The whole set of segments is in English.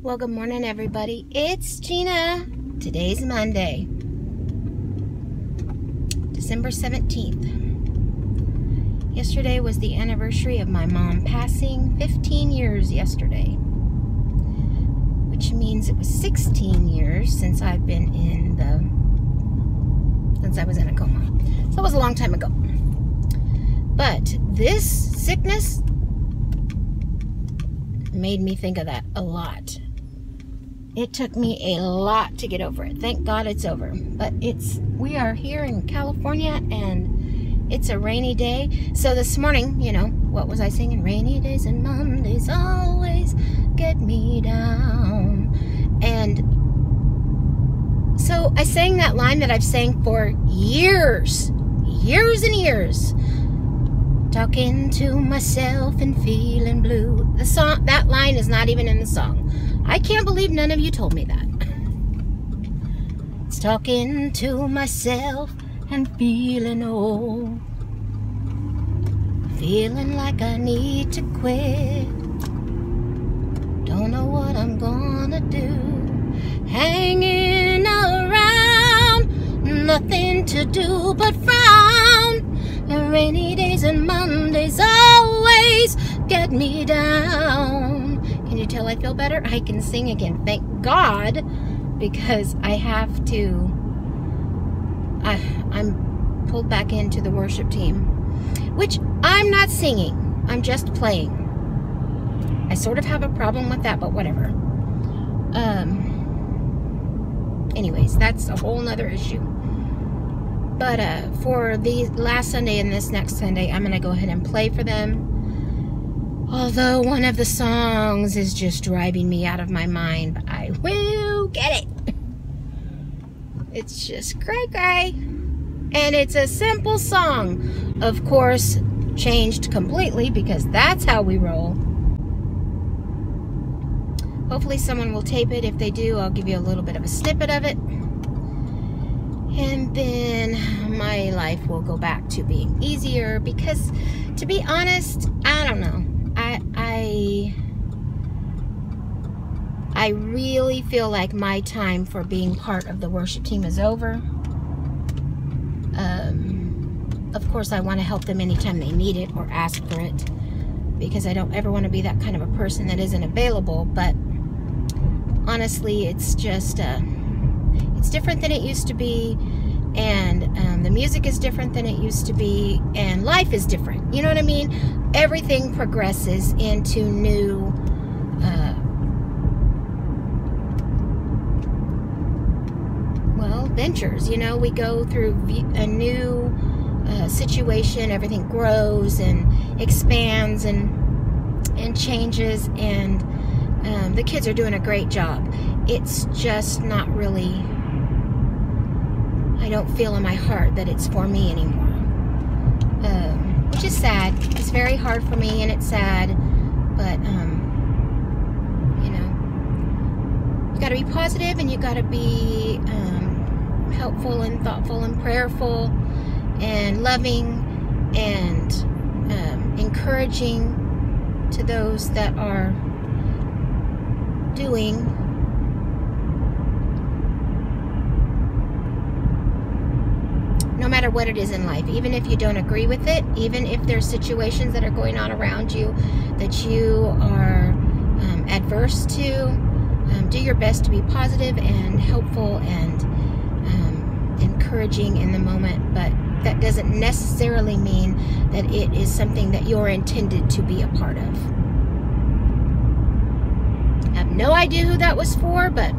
Well, good morning, everybody. It's Gina. Today's Monday, December 17th. Yesterday was the anniversary of my mom passing. 15 years yesterday, which means it was 16 years since I've been since I was in a coma. So it was a long time ago. But this sickness made me think of that a lot. It took me a lot to get over it. Thank God it's over. But we are here in California and it's a rainy day. So this morning, you know, what was I singing? Rainy days and Mondays always get me down. And so I sang that line that I've sang for years and years. Talking to myself and feeling blue. The song, that line is not even in the song. I can't believe none of you told me that. It's talking to myself and feeling old. Feeling like I need to quit. Don't know what I'm gonna do. Hanging around, nothing to do but frown. Rainy days and Mondays always get me down. Can you tell I feel better? I can sing again. Thank God, because I have to. I'm pulled back into the worship team, which I'm not singing. I'm just playing. I sort of have a problem with that, but whatever. Anyways, that's a whole nother issue. But for the last Sunday and this next Sunday, I'm going to go ahead and play for them. Although one of the songs is just driving me out of my mind, but I will get it. It's just cray-cray. And it's a simple song. Of course, changed completely because that's how we roll. Hopefully someone will tape it. If they do, I'll give you a little bit of a snippet of it. And then my life will go back to being easier because, to be honest, I don't know. I really feel like my time for being part of the worship team is over. Of course, I want to help them anytime they need it or ask for it, because I don't ever want to be that kind of a person that isn't available. But honestly, it's just it's different than it used to be, and the music is different than it used to be, and life is different. You know what I mean? Everything progresses into new ventures. You know, we go through a new situation. Everything grows and expands and changes, and the kids are doing a great job. It's just not really, I don't feel in my heart that it's for me anymore, which is sad. It's very hard for me and it's sad, but you know, you got to be positive and you got to be helpful and thoughtful and prayerful and loving and encouraging to those that are doing no matter what it is in life, even if you don't agree with it, even if there's situations that are going on around you that you are adverse to, do your best to be positive and helpful and encouraging in the moment. But that doesn't necessarily mean that it is something that you're intended to be a part of. I have no idea who that was for, but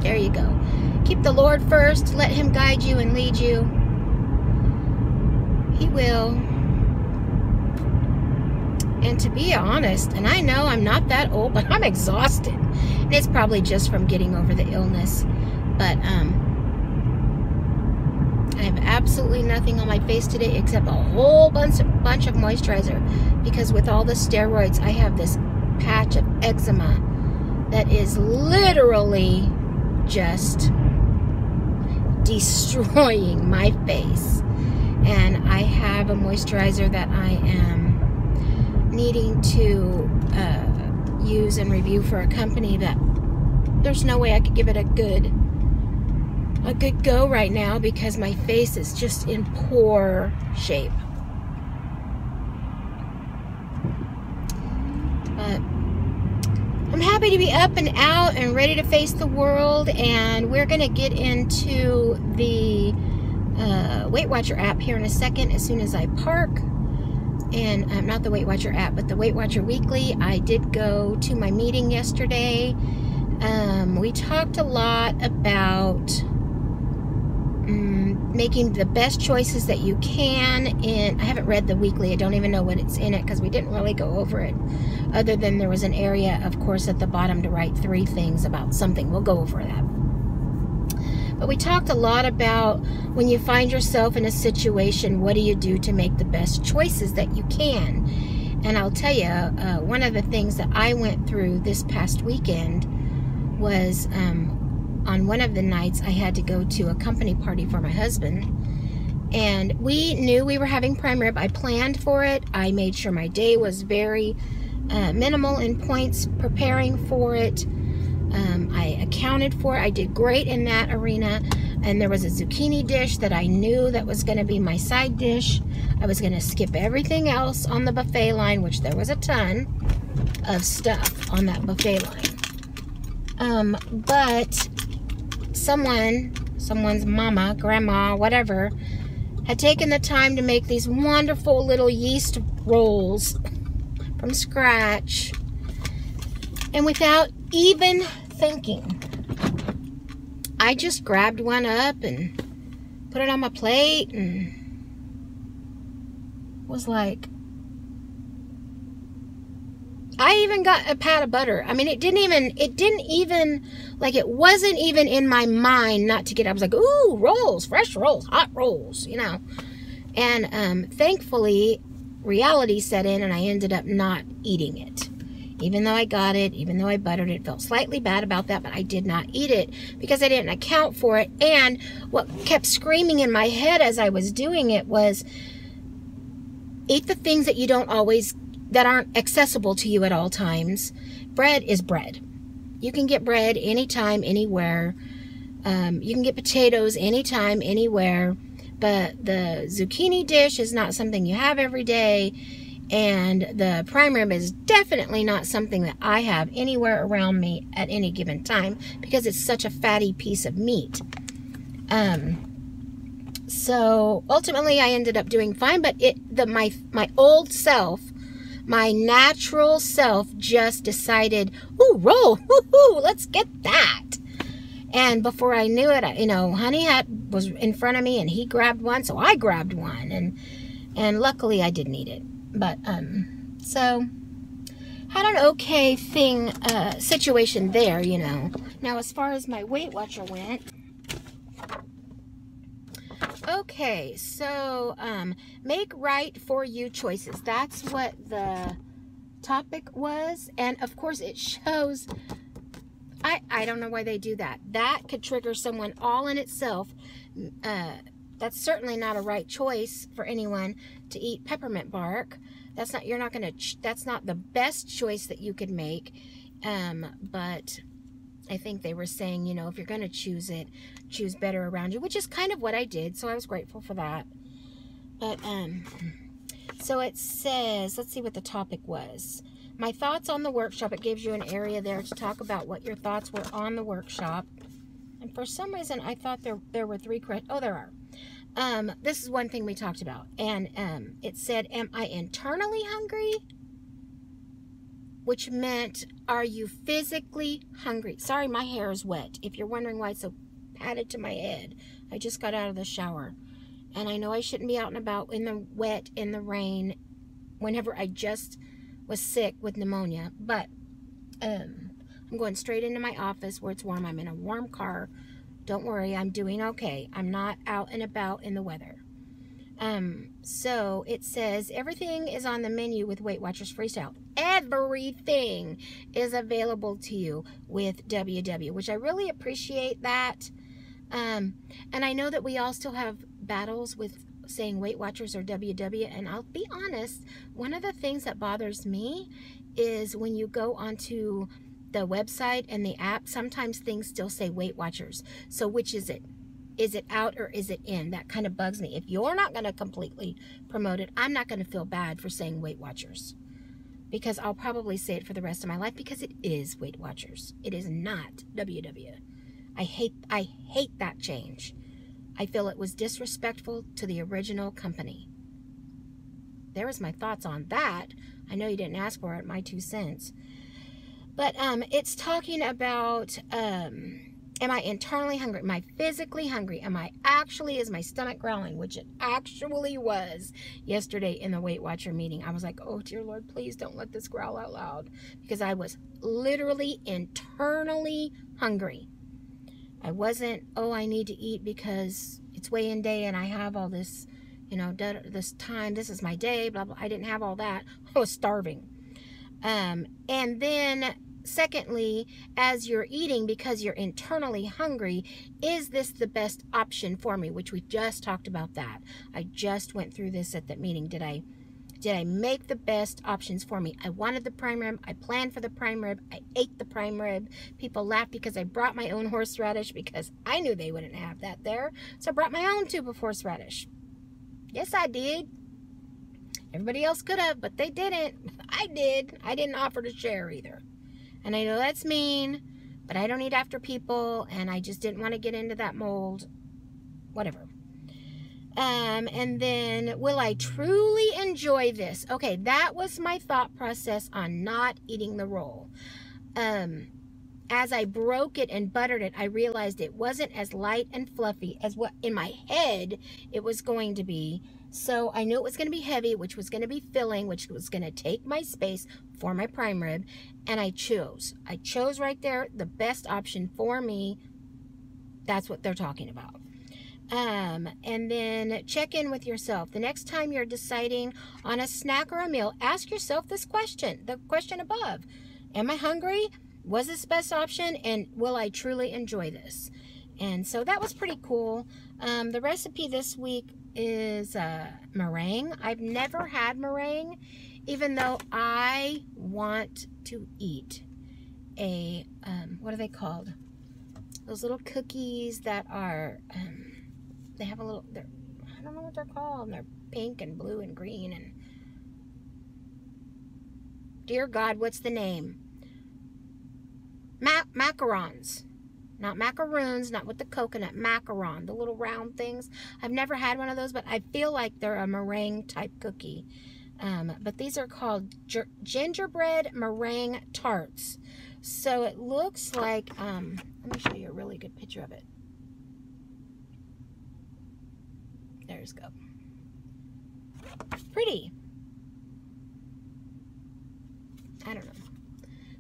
there you go. Keep the Lord first. Let Him guide you and lead you. He will. And to be honest, and I know I'm not that old, but I'm exhausted. And it's probably just from getting over the illness. But I have absolutely nothing on my face today except a whole bunch of moisturizer. Because with all the steroids, I have this patch of eczema that is literally just destroying my face. And I have a moisturizer that I am needing to use and review for a company that there's no way I could give it a good go right now because my face is just in poor shape. But I'm happy to be up and out and ready to face the world, and we're going to get into the Weight Watcher app here in a second as soon as I park. And not the Weight Watcher app, but the Weight Watcher Weekly. I did go to my meeting yesterday. We talked a lot about making the best choices that you can. And I haven't read the weekly. I don't even know what it's in it because we didn't really go over it. Other than there was an area, of course, at the bottom to write 3 things about something. We'll go over that. But we talked a lot about when you find yourself in a situation, what do you do to make the best choices that you can? And I'll tell you, one of the things that I went through this past weekend was on one of the nights I had to go to a company party for my husband. And we knew we were having prime rib. I planned for it. I made sure my day was very minimal in points preparing for it. I accounted for it. I did great in that arena. And there was a zucchini dish that I knew that was going to be my side dish. I was going to skip everything else on the buffet line, which there was a ton of stuff on that buffet line. But someone's mama, grandma, whatever, had taken the time to make these wonderful little yeast rolls from scratch. And without even thinking, I just grabbed one up and put it on my plate and was like, I even got a pat of butter. I mean, it wasn't even in my mind not to get, I was like, ooh, rolls, fresh rolls, hot rolls, you know. And thankfully, reality set in and I ended up not eating it. Even though I got it, even though I buttered it, felt slightly bad about that, but I did not eat it because I didn't account for it. And what kept screaming in my head as I was doing it was, eat the things that you don't always, that aren't accessible to you at all times. Bread is bread. You can get bread anytime, anywhere. You can get potatoes anytime, anywhere. But the zucchini dish is not something you have every day. And the prime rib is definitely not something that I have anywhere around me at any given time because it's such a fatty piece of meat. So ultimately I ended up doing fine, but my old self, my natural self just decided, ooh, roll, woohoo, let's get that. And before I knew it, you know, Honey was in front of me and he grabbed one, so I grabbed one, and luckily I didn't eat it. But, so, had an okay situation there, you know. Now, as far as my Weight Watcher went, okay, so, make right for you choices. That's what the topic was. And, of course, it shows, I don't know why they do that. That could trigger someone all in itself. That's certainly not a right choice for anyone to eat peppermint bark. That's not the best choice that you could make. But I think they were saying, you know, if you're going to choose it, choose better around you, which is kind of what I did. So I was grateful for that. But, so it says, let's see what the topic was. My thoughts on the workshop. It gives you an area there to talk about what your thoughts were on the workshop. And for some reason, I thought there were 3 correct. Oh, there are. This is one thing we talked about. And it said, am I internally hungry? Which meant, are you physically hungry? Sorry, my hair is wet. If you're wondering why it's so patted to my head, I just got out of the shower. And I know I shouldn't be out and about in the wet, in the rain, whenever I just was sick with pneumonia. But I'm going straight into my office where it's warm. I'm in a warm car. Don't worry, I'm doing okay. I'm not out and about in the weather. So it says, everything is on the menu with Weight Watchers Freestyle. Everything is available to you with WW, which I really appreciate that. And I know that we all still have battles with saying Weight Watchers or WW, and I'll be honest, one of the things that bothers me is when you go onto the website and the app, sometimes things still say Weight Watchers. So which is it? Is it out or is it in? That kind of bugs me. If you're not going to completely promote it, I'm not going to feel bad for saying Weight Watchers, because I'll probably say it for the rest of my life, because it is Weight Watchers. It is not WW. I hate that change. I feel it was disrespectful to the original company. There was my thoughts on that. I know you didn't ask for it, my 2 cents. But it's talking about, am I internally hungry? Am I physically hungry? Is my stomach growling? Which it actually was yesterday in the Weight Watcher meeting. I was like, oh dear Lord, please don't let this growl out loud, because I was literally internally hungry. I wasn't, oh, I need to eat because it's weigh-in day and I have all this, you know, this time, this is my day, blah, blah. I didn't have all that. I was starving. And then secondly, as you're eating because you're internally hungry, is this the best option for me? Which we just talked about that. I just went through this at that meeting. Did I make the best options for me? I wanted the prime rib. I planned for the prime rib. I ate the prime rib. People laughed because I brought my own horseradish, because I knew they wouldn't have that there. So I brought my own tube of horseradish. Yes, I did. Everybody else could have, but they didn't. I did. I didn't offer to share either. And I know that's mean, but I don't eat after people, and I just didn't want to get into that mold. Whatever. And then, will I truly enjoy this? Okay, that was my thought process on not eating the roll. As I broke it and buttered it, I realized it wasn't as light and fluffy as what in my head it was going to be. So I knew it was going to be heavy, which was going to be filling, which was going to take my space for my prime rib. And I chose right there the best option for me. That's what they're talking about. And then check in with yourself. The next time you're deciding on a snack or a meal, ask yourself this question, the question above. Am I hungry? Was this the best option? And will I truly enjoy this? And so that was pretty cool. The recipe this week is meringue. I've never had meringue, even though I want to eat a, what are they called? Those little cookies that are, they have a little, I don't know what they're called. They're pink and blue and green and, dear God, what's the name? Macarons. Not macaroons, not with the coconut, macaron, the little round things. I've never had one of those, but I feel like they're a meringue type cookie. But these are called gingerbread meringue tarts. So it looks like, let me show you a really good picture of it. There's go. Pretty. I don't know.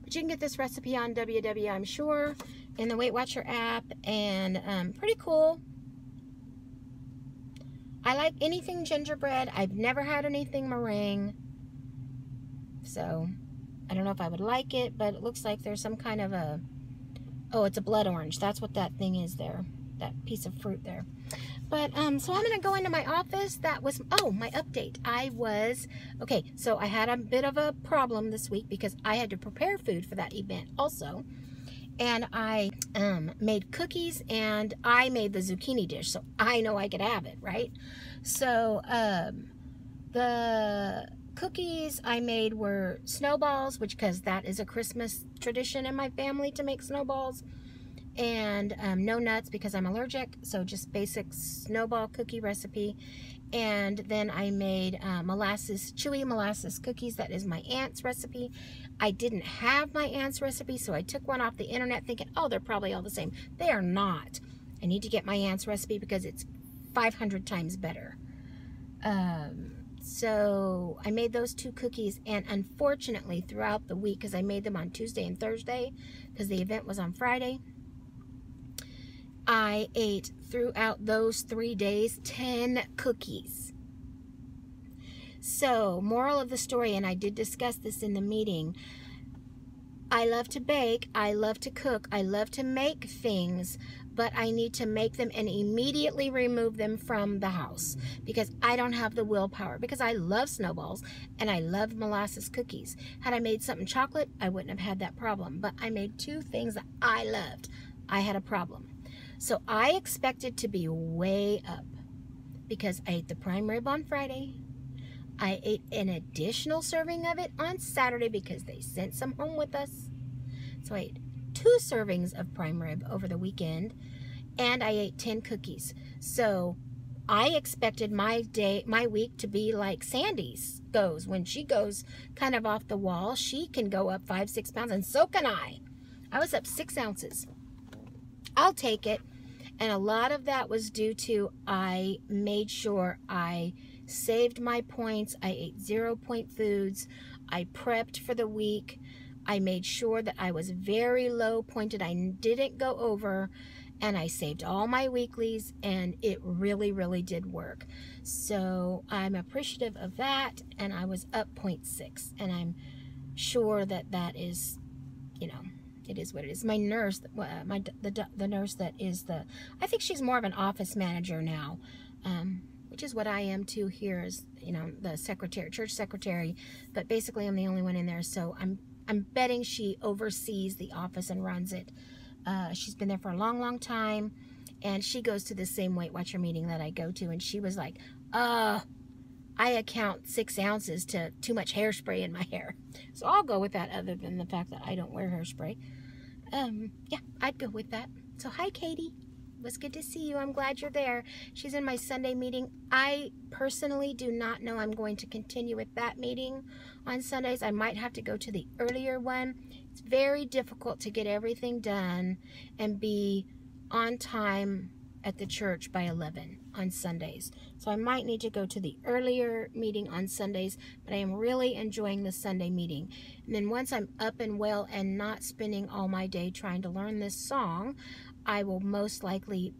But you can get this recipe on WW, I'm sure, in the Weight Watcher app, and pretty cool. I like anything gingerbread. I've never had anything meringue, so I don't know if I would like it, but it looks like there's some kind of a, oh, it's a blood orange. That's what that thing is there, that piece of fruit there. But, so I'm going to go into my office. That was, oh, my update. Okay, so I had a bit of a problem this week because I had to prepare food for that event also. And I made cookies, and I made the zucchini dish, so I know I could have it, right? So, the cookies I made were snowballs, because that is a Christmas tradition in my family to make snowballs. And no nuts because I'm allergic, so just basic snowball cookie recipe. And then I made chewy molasses cookies. That is my aunt's recipe. I didn't have my aunt's recipe, so I took one off the internet thinking, oh, they're probably all the same. They are not. I need to get my aunt's recipe because it's 500 times better. So I made those 2 cookies, and unfortunately throughout the week, because I made them on Tuesday and Thursday because the event was on Friday, I ate throughout those 3 days 10 cookies. So, moral of the story, and I did discuss this in the meeting, I love to bake, I love to cook, I love to make things, but I need to make them and immediately remove them from the house because I don't have the willpower, because I love snowballs and I love molasses cookies. Had I made something chocolate, I wouldn't have had that problem, but I made two things that I loved. I had a problem. So I expected to be way up because I ate the prime rib on Friday. I ate an additional serving of it on Saturday because they sent some home with us. So I ate 2 servings of prime rib over the weekend, and I ate 10 cookies. So I expected my week to be like Sandy's goes. When she goes kind of off the wall, she can go up 5-6 pounds, and so can I. I was up 6 ounces. I'll take it. And a lot of that was due to I made sure I saved my points. I ate 0-point foods. I prepped for the week. I made sure that I was very low pointed. I didn't go over, and I saved all my weeklies, and it really, really did work. So I'm appreciative of that, and I was up 0.6, and I'm sure that that is, you know, it is what it is. My nurse, the nurse that is I think she's more of an office manager now, which is what I am too here, as, you know, the secretary, church secretary, but basically I'm the only one in there, so I'm betting she oversees the office and runs it. She's been there for a long, long time, and she goes to the same Weight Watcher meeting that I go to, and she was like, I account 6 ounces to too much hairspray in my hair. So I'll go with that, other than the fact that I don't wear hairspray. Yeah, I'd go with that. So hi, Katie. It was good to see you. I'm glad you're there. She's in my Sunday meeting. I personally do not know I'm going to continue with that meeting on Sundays. I might have to go to the earlier one. It's very difficult to get everything done and be on time at the church by 11 on Sundays. So I might need to go to the earlier meeting on Sundays, but I am really enjoying the Sunday meeting. And then once I'm up and well and not spending all my day trying to learn this song, I will most likely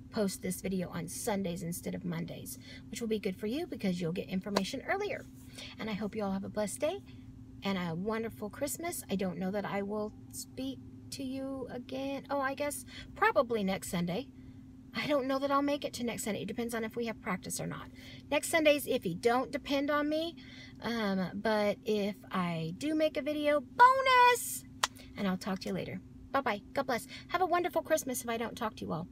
post this video on Sundays instead of Mondays, which will be good for you because you'll get information earlier. And I hope you all have a blessed day and a wonderful Christmas. I don't know that I will speak to you again. Oh, I guess probably next Sunday. I don't know that I'll make it to next Sunday. It depends on if we have practice or not. Next Sunday's iffy. Don't depend on me. But if I do make a video, bonus! And I'll talk to you later. Bye-bye. God bless. Have a wonderful Christmas if I don't talk to you all.